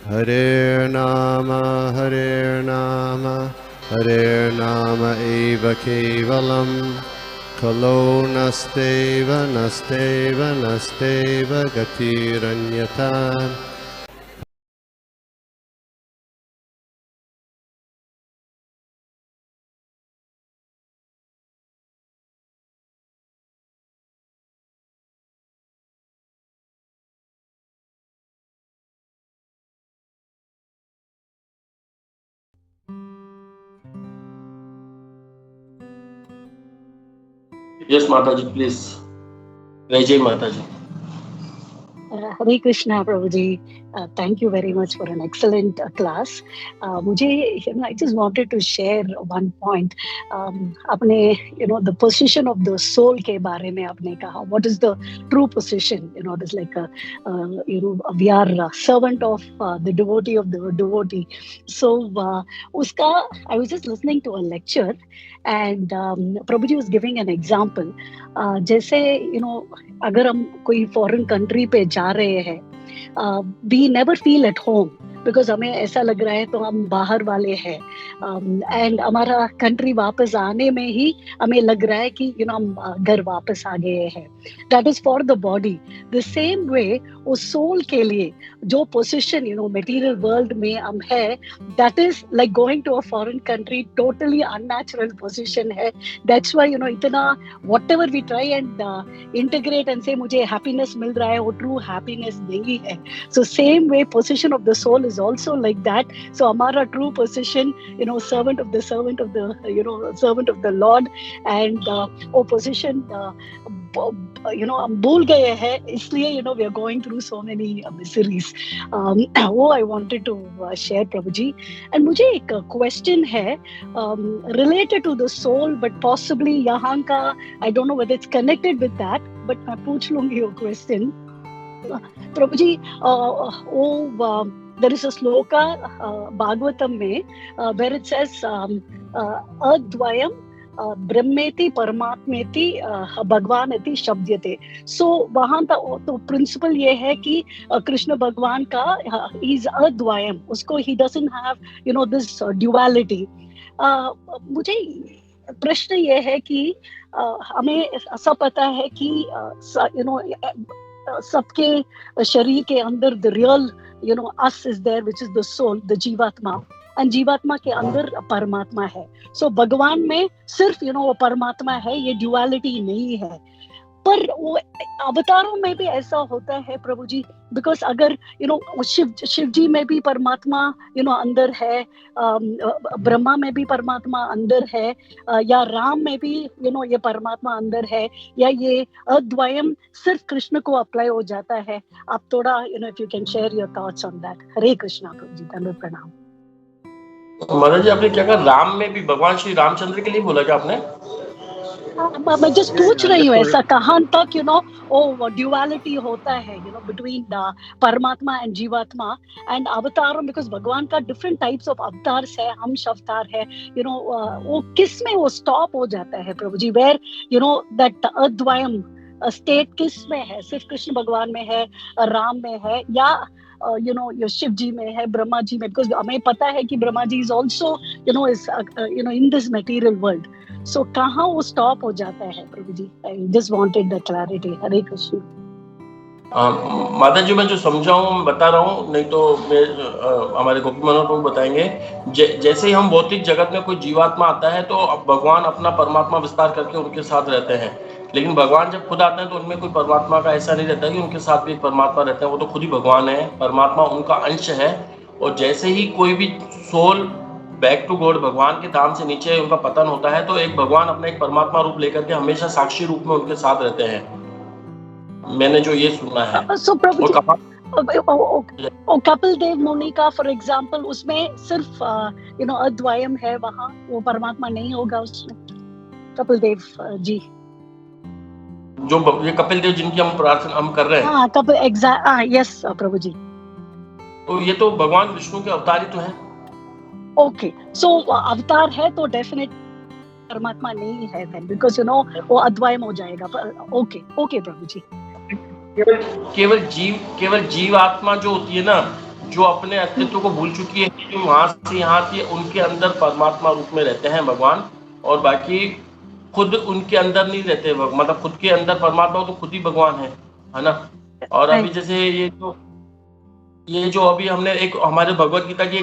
Hare Nama eva kevalam, kalo nasteva nasteva nasteva gatiranyata. Yes, Mataji, please. Vijay Mataji. Hare Krishna, Prabhuji. Thank you very much for an excellent class. I just wanted to share one point. The position of the soul के बारे में आपने कहा. What is the true position? It is like we are a servant of the devotee of the devotee. So, I was just listening to a lecture, and Prabhuji was giving an example. जैसे अगर हम कोई foreign country पे जा रहे हैं, we never feel at home because हमें ऐसा लग रहा है तो हम बाहर वाले हैं, एंड हमारा कंट्री वापस आने में ही हमें लग रहा है कि हम घर वापस आ गए हैं. That is for the body. The same way उस सोल के लिए जो पोजीशन मटेरियल वर्ल्ड में हम है, that is like going to a foreign country. Totally unnatural position है. दैट्स व्हाई इतना whatever we try and integrate and से मुझे हैप्पीनेस मिल रहा है, वो ट्रू हैप्पीनेस नहीं है. So same way position of the soul is also like that. So amara true position, servant of the servant of the Lord, and position हम भूल गए हैं, इसलिए we are going through so many miseries. वो I wanted to share, Prabhuji. And मुझे एक question है related to the soul, but possibly यहाँ का I don't know whether it's connected with that, but मैं पूछ लूंगी वो question. Prabhuji, there is a sloka Bhagavatam mein where it says advayam ब्रह्मेति परमात्मेति भगवानेति शब्दयते. सो वहां तो प्रिंसिपल ये है कि कृष्ण भगवान का इज अद्वयम, उसको he doesn't have this duality. मुझे प्रश्न ये है कि हमें ऐसा पता है कि सबके शरीर के अंदर the real us is there, which is the soul, the जीवात्मा, and जीवात्मा के अंदर परमात्मा है. सो भगवान में सिर्फ वो परमात्मा है, ये ड्युअलिटी नहीं है. पर वो अवतारों में भी ऐसा होता है प्रभु जी, बिकॉज अगर शिव जी में भी परमात्मा अंदर है, ब्रह्मा में भी परमात्मा अंदर है, या राम में भी ये परमात्मा अंदर है, या ये अद्वयम सिर्फ कृष्ण को अप्लाई हो जाता है. आप थोड़ा if you can share your thoughts on that. Hare Krishna प्रभु जी, धन्यवाद, प्रणाम. मदन जी, आपने क्या कहा, राम में भी भगवान श्री रामचंद्र के लिए बोला क्या आपने? मैं जस्ट पूछ रही हूँ ऐसा कहाँ तक ड्युअलिटी होता है बिटवीन परमात्मा एंड जीवात्मा एंड अवतारों, बिकॉज भगवान का डिफरेंट टाइप्स ऑफ अवतार्स है, अंश अवतार है, वो किस में वो स्टॉप हो जाता है प्रभु जी, वेयर दैट अद्वयम स्टेट किस में है? सिर्फ कृष्ण भगवान में है, राम में है, या शिव जी में है, ब्रह्मा जी में? बिकॉज हमें पता है कि Brahma ji is also is in this material world. So कहाँ वो स्टॉप हो जाता है प्रभु ji? I just wanted the clarity. Hare Krishna. माता जी, मैं जो समझा हूँ मैं बता रहा हूँ, नहीं तो हमारे गोपी मनोहर प्रभु बताएंगे. जैसे ही हम भौतिक जगत में कोई जीवात्मा आता है तो भगवान अपना परमात्मा विस्तार करके उनके साथ रहते हैं, लेकिन भगवान जब खुद आते हैं तो उनमें कोई परमात्मा का ऐसा नहीं रहता कि उनके साथ भी एक परमात्मा रहता है. वो तो खुद ही भगवान है, परमात्मा उनका अंश है. और जैसे ही कोई भी सोल बैक टू गॉड, भगवान के धाम से नीचे उनका पतन होता है, तो एक भगवान अपना एक परमात्मा रूप लेकर के हमेशा साक्षी रूप में उनके साथ रहते हैं. मैंने जो ये सुना है. कपिल देव मुनि का फॉर एग्जाम्पल, उसमें सिर्फ अद्वयम है, वहाँ वो परमात्मा नहीं होगा उसमें. कपिल देव जी, जो ये कपिल देव जिनकी हम प्रार्थना हम कर रहे हैं. हाँ, कपिल, यस प्रभु जी. तो ये तो भगवान विष्णु के अवतार ही तो हैं. ओके, सो अवतार है तो डेफिनेट परमात्मा नहीं है देन, बिकॉज वो अद्वयम हो जाएगा. ओके प्रभु जी. केवल जीव आत्मा जो होती है ना, जो अपने अस्तित्व को भूल चुकी है, जो वहां से यहाँ थी, उनके अंदर परमात्मा रूप में रहते हैं भगवान, और बाकी खुद उनके अंदर नहीं रहते, मतलब खुद के अंदर परमात्मा हो तो खुद ही भगवान है ना। और अभी जैसे ये जो अभी हमने एक हमारे भगवत गीता की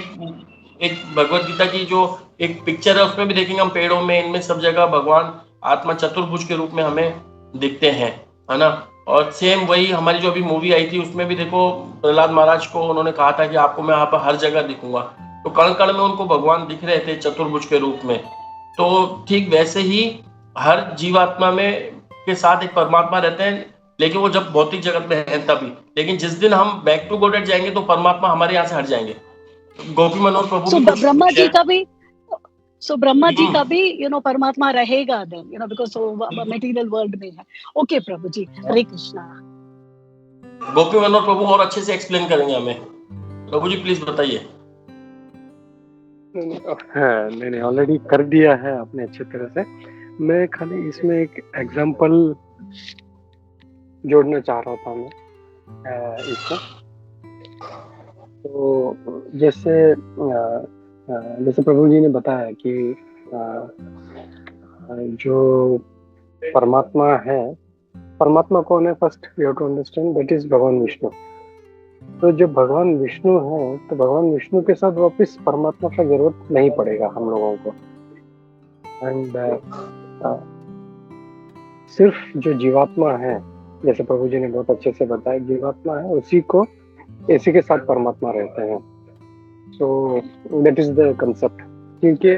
एक भगवत गीता की जो एक पिक्चर है, उसमें भी देखेंगे हम पेड़ों में, इनमें सब जगह भगवान आत्मा चतुर्भुज के रूप में हमें दिखते हैं, है ना। और सेम वही हमारी जो अभी मूवी आई थी, उसमें भी देखो प्रहलाद महाराज को उन्होंने कहा था कि आपको मैं यहाँ पर हर जगह दिखूंगा, तो कण कण में उनको भगवान दिख रहे थे चतुर्भुज के रूप में। तो ठीक वैसे ही हर जीवात्मा में के साथ एक परमात्मा रहते हैं, लेकिन वो जब भौतिक जगत में है तभी। लेकिन जिस दिन हम बैक टू गॉडेड जाएंगे तो परमात्मा हमारे यहाँ से हट जाएंगे। गोपी मनोहर प्रभु सो भी कुछ ब्रह्मा जी share- का भी ब्रह्मा जी का भी परमात्मा रहेगा देन, बिकॉज वो मटेरियल वर्ल्ड में है। ओके प्रभु जी, हरे कृष्णा। गोपी मनोहर प्रभु और अच्छे से एक्सप्लेन करेंगे हमें। प्रभु जी प्लीज बताइए। नहीं, ऑलरेडी कर दिया है आपने अच्छी तरह से। मैं खाली इसमें एक एग्जांपल जोड़ना चाह रहा था मैं इसको। तो जैसे प्रभु जी ने बताया कि जो परमात्मा है, परमात्मा कौन है, first we have to understand that is Bhagwan Vishnu. तो जब भगवान विष्णु है तो भगवान विष्णु के साथ वापस परमात्मा का जरूरत नहीं पड़ेगा हम लोगों को। एंड सिर्फ जो जीवात्मा है, जैसे प्रभु जी ने बहुत अच्छे से बताया, जीवात्मा है इसी के साथ परमात्मा रहते हैं। So that is the concept. क्योंकि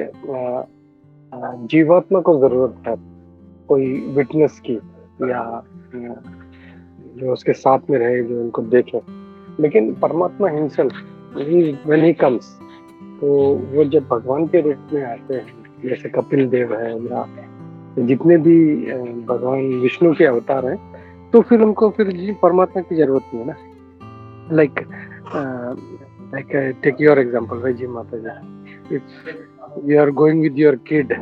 जीवात्मा को जरूरत है कोई विटनेस की, या जो उसके साथ में रहे, जो उनको देखे। लेकिन परमात्मा हिमसेल्फ व्हेन ही कम्स, तो वो जब भगवान के रूप में आते हैं, जैसे कपिल देव है या जितने भी भगवान विष्णु के अवतार हैं, तो फिर उनको परमात्मा की जरूरत नहीं है ना। लाइक टेक योर एग्जांपल, भाई जी माता जी, if you are going with your kid,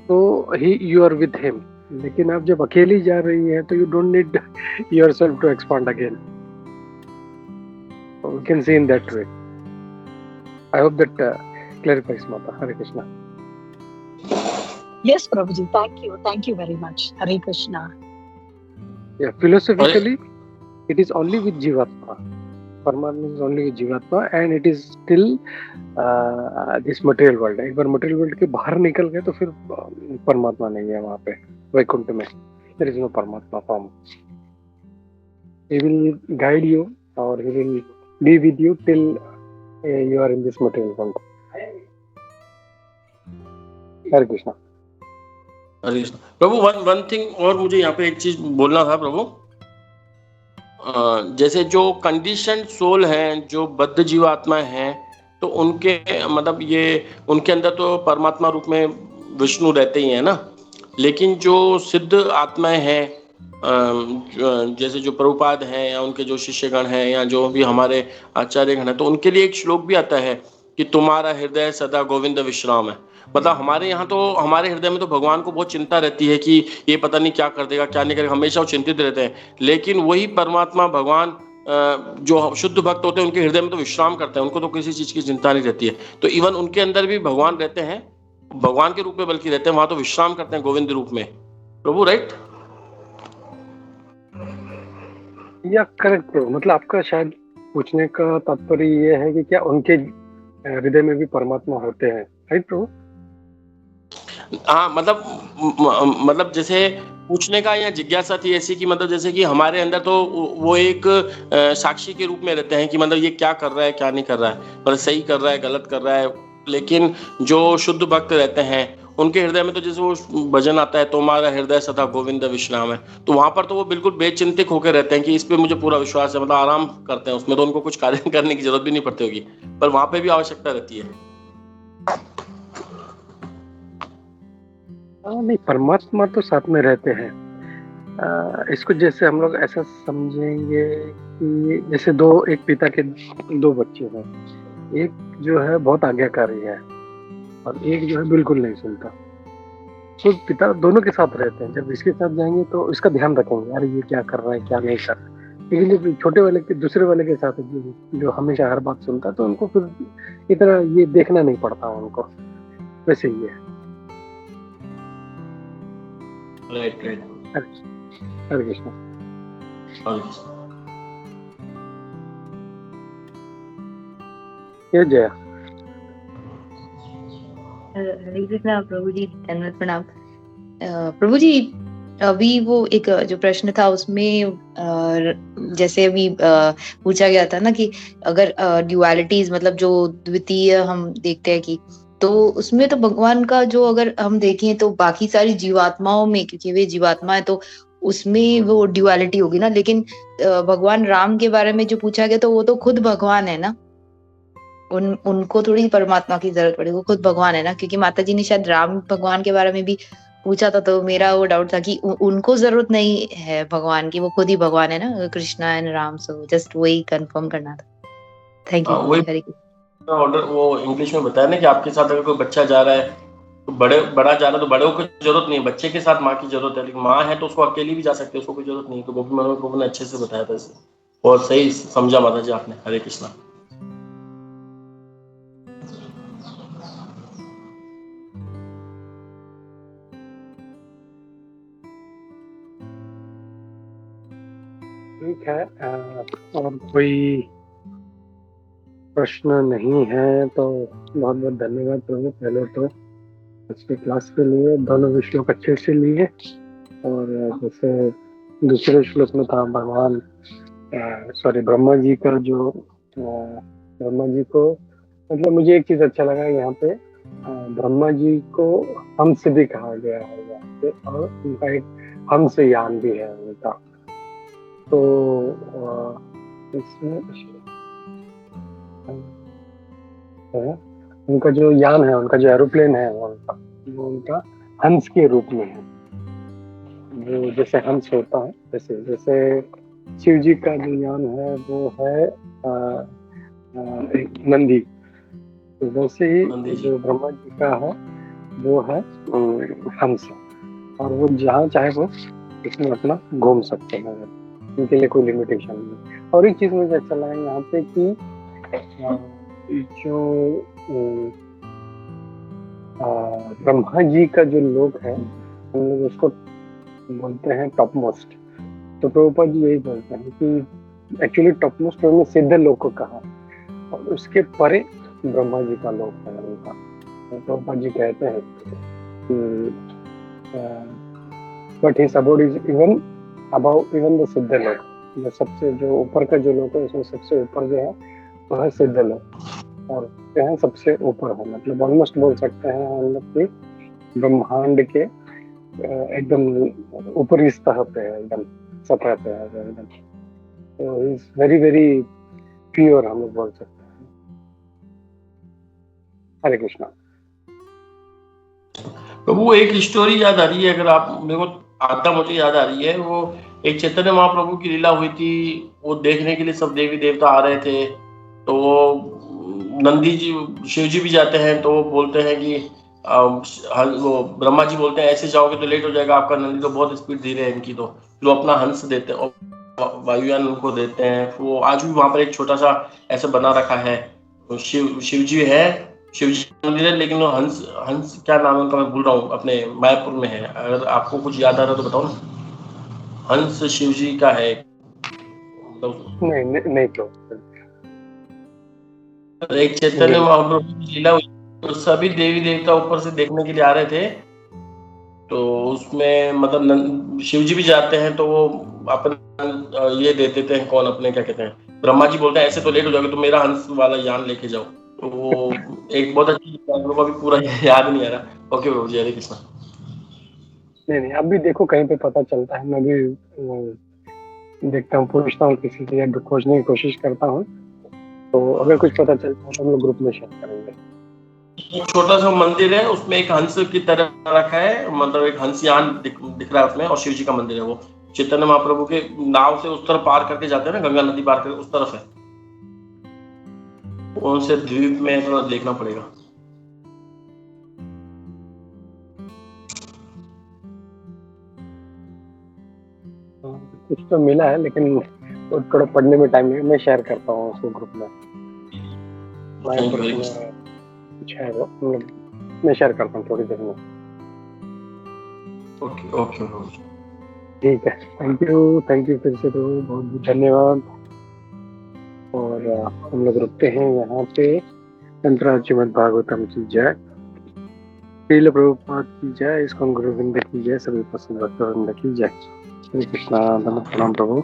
तो यू आर विद हिम। लेकिन आप जब अकेली जा रही है तो you don't need yourself to expand again. We can see in that way. I hope that clarifies, Mata. Hare Krishna. Yes, Prabhuji. Thank you very much. Hare Krishna. Yeah, philosophically, it is only with Jivatma. Paramatma is only with Jivatma, and it is still this material world. एक बार material world के बाहर निकल गए तो फिर परमात्मा नहीं है वहाँ पे, वैकुंठ में। There is no Paramatma form. He will guide you, or he will be with you till you are in this material world. Hare Krishna. Hare Krishna. Prabhu one thing और मुझे यहाँ पे एक चीज बोलना था प्रभु। जैसे जो कंडीशन सोल हैं, जो बद्ध जीवात्मा हैं, तो उनके मतलब ये उनके अंदर तो परमात्मा रूप में विष्णु रहते ही है ना। लेकिन जो सिद्ध आत्माएं हैं, जैसे जो प्रभुपाद हैं या उनके जो शिष्यगण हैं या जो भी हमारे आचार्यगण हैं, तो उनके लिए एक श्लोक भी आता है कि तुम्हारा हृदय सदा गोविंद विश्राम है। मतलब हमारे यहाँ तो हमारे हृदय में तो भगवान को बहुत चिंता रहती है कि ये पता नहीं क्या कर देगा, क्या नहीं करेगा, हमेशा वो चिंतित रहते हैं। लेकिन वही परमात्मा भगवान जो शुद्ध भक्त होते हैं, उनके हृदय में तो विश्राम करते हैं, उनको तो किसी चीज की चिंता नहीं रहती है। तो इवन उनके अंदर भी भगवान रहते हैं, भगवान के रूप में बल्कि रहते हैं, वहां तो विश्राम करते हैं गोविंद रूप में। प्रभु राइट? या करेक्ट प्रभु। मतलब आपका शायद पूछने का तात्पर्य ये है कि क्या उनके हृदय में भी परमात्मा होते हैं, राइट प्रभु? हाँ, मतलब जैसे पूछने का या जिज्ञासा थी ऐसी कि मतलब जैसे कि हमारे अंदर तो वो एक साक्षी के रूप में रहते हैं कि मतलब ये क्या कर रहा है, क्या नहीं कर रहा है, मतलब सही कर रहा है, गलत कर रहा है। लेकिन जो शुद्ध भक्त रहते हैं, उनके हृदय में तो जैसे वो भजन आता है, तुम्हारा हृदय सदा गोविंद विश्राम है, तो वहां पर तो वो बिल्कुल बेचिंतित होकर रहते हैं कि इस पे मुझे पूरा विश्वास है, मतलब आराम करते हैं उसमें, तो उनको कुछ कार्य करने की जरूरत भी नहीं पड़ती होगी, पर वहां पे भी आवश्यकता रहती है। नहीं, परमात्मा तो साथ में रहते हैं। इसको जैसे हम लोग ऐसा समझेंगे कि जैसे एक पिता के दो बच्चे हैं, एक जो है बहुत आज्ञाकारी है और एक जो है बिल्कुल नहीं सुनता। तो पिता दोनों के साथ रहते हैं। जब इसके साथ जाएंगे तो इसका ध्यान रखेंगे, अरे ये क्या कर रहा है, क्या नहीं कर रहा है। इसलिए छोटे वाले के दूसरे वाले के साथ जो हमेशा हर बात सुनता है, तो उनको फिर इतना ये देखना नहीं पड़ता उनको, वैसे ही है। Right right. हरे कृष्ण। ये जय। हरे कृष्णा प्रभु जी, धन्यवाद, प्रणाम। प्रभु जी, अभी वो एक जो प्रश्न था उसमें जैसे अभी पूछा गया था ना कि अगर ड्युअलिटीज मतलब जो द्वितीय हम देखते हैं कि, तो उसमें तो भगवान का जो अगर हम देखें तो बाकी सारी जीवात्माओं में, क्योंकि वे जीवात्मा है तो उसमें वो ड्युअलिटी होगी ना, लेकिन भगवान राम के बारे में जो पूछा गया तो वो तो खुद भगवान है ना, उनको थोड़ी परमात्मा की जरूरत पड़ेगी, वो खुद भगवान है ना। क्योंकि माता जी ने शायद राम भगवान के बारे में भी पूछा था, तो मेरा वो डाउट था कि उनको जरूरत नहीं है भगवान की, वो खुद ही भगवान है ना, Krishna and Ram. So just वही कंफर्म करना था। Thank you. वही हरे कृष्ण। ऑर्डर वो इंग्लिश में बताया ना कि आपके साथ अगर कोई बच्चा जा रहा है तो बड़ा जा रहा है तो बड़ों को जरूरत नहीं है, बच्चे के साथ माँ की जरूरत है। लेकिन माँ है तो उसको अकेली भी जा सकते हैं, उसको कोई जरूरत नहीं है। तो गोपी मनोहर प्रभु ने अच्छे से बताया था इसे, और सही समझा माता जी आपने। हरे कृष्णा। ठीक है, और कोई प्रश्न नहीं है तो बहुत बहुत धन्यवाद प्रभु, पहले तो इसके क्लास के लिए, दोनों विषयों को अच्छे से लिए। और जैसे दूसरे श्लोक में था भगवान ब्रह्मा जी का जो ब्रह्मा जी को, मतलब मुझे एक चीज अच्छा लगा यहाँ पे, ब्रह्मा जी को हंस भी कहा गया है यहाँ पे, और उनका एक हंस यान भी है उनका। तो इसमें उनका जो यान है, उनका जो एरोप्लेन है वो उनका हंस के रूप में है, वो जैसे हंस होता है जैसे। जैसे शिव जी का जो यान है वो है एक नंदी, तो वैसे ही जो ब्रह्मा जी का है वो है हंस, और वो जहाँ चाहे वो इसमें अपना घूम सकते हैं, उनके लिए कोई लिमिटेशन नहीं। और एक चीज मुझे अच्छा लगा यहाँ पे कि जो ब्रह्मा जी का जो लोग है, हम लोग उसको बोलते हैं टॉप मोस्ट। तो प्रभुपाद जी यही बोलते हैं कि एक्चुअली टॉप मोस्ट उन्होंने सिद्ध लोग को कहा, और उसके परे ब्रह्मा जी का लोक है उनका। तो प्रभुपाद जी कहते हैं कि but his about is even about even the सिद्ध लोक, जो सबसे जो ऊपर का जो लोक है उसमें सबसे ऊपर जो है वो है सिद्ध लोक, और जो है सबसे ऊपर है। मतलब ऑलमोस्ट बोल सकते हैं हम लोग कि ब्रह्मांड के एकदम ऊपरी सतह पे है, एकदम सतह पे है एकदम। तो इज वेरी वेरी प्योर, हम लोग बोल सकते हैं। हरे कृष्णा। तो वो एक स्टोरी याद आ रही है, अगर आप मेरे को आता मुझे याद आ रही है। वो एक चैतन्य महाप्रभु की लीला हुई थी, वो देखने के लिए सब देवी देवता आ रहे थे। तो वो नंदी जी शिव जी भी जाते हैं, तो वो बोलते हैं कि वो ब्रह्मा जी बोलते हैं ऐसे जाओगे तो लेट हो जाएगा आपका, नंदी तो बहुत स्पीड धीरे है इनकी। तो वो अपना हंस देते हैं और वायुयान उनको देते हैं। वो आज भी वहां पर एक छोटा सा ऐसे बना रखा है, शिव जी है, शिव जी मंदिर है, लेकिन वो हंस हंस क्या नाम है उनका मैं भूल रहा हूँ, अपने मायापुर में है। अगर आपको कुछ याद आ रहा है तो बताओ ना। हंस शिव जी का है नहीं तो एक चैतन्य महाप्रभु की लीला हुई, तो सभी देवी देवता ऊपर से देखने के लिए आ रहे थे। तो उसमें मतलब शिव जी भी जाते हैं, तो वो अपना ये दे देते हैं, कौन अपने क्या कहते हैं, ब्रह्मा जी बोलते हैं ऐसे तो लेट हो जाओगे तो मेरा हंस वाला यान लेके जाओ। तो वो एक बहुत अच्छी को भी पूरा याद नहीं आ रहा। ओके प्रभु जी, हरे कृष्णा। नहीं, अभी देखो कहीं पे पता चलता है, मैं भी देखता हूँ, पूछता हूँ किसी से या खोजने की कोशिश करता हूँ, तो अगर कुछ पता चलता है तो हम लोग ग्रुप में शेयर करेंगे। एक छोटा सा मंदिर है, उसमें एक हंस की तरह रखा है, मतलब एक हंसयान दिख रहा है उसमें, और शिव जी का मंदिर है। वो चैतन्य महाप्रभु के नाव से उस तरफ पार करके जाते हैं ना, गंगा नदी पार करके उस तरफ है, कौन से द्वीप में थोड़ा देखना पड़ेगा। कुछ तो मिला है, लेकिन और थोड़ा पढ़ने में टाइम मैं शेयर करता हूँ उसको ग्रुप में। Thank you very much. कुछ है वो, मतलब मैं शेयर करता हूँ थोड़ी देर में। ओके ओके प्रभु। ठीक है, थैंक यू फिर से तो बहुत बहुत धन्यवाद। और हम लोग रुकते हैं यहाँ पे। अंतरा श्रीमद् भागवतम की जय, श्रील प्रभुपाद की जय, इस्कॉन गुरुविंद की जय, सभी पसंद भक्तवृंद की जय। श्री कृष्णा, प्रणाम प्रभु।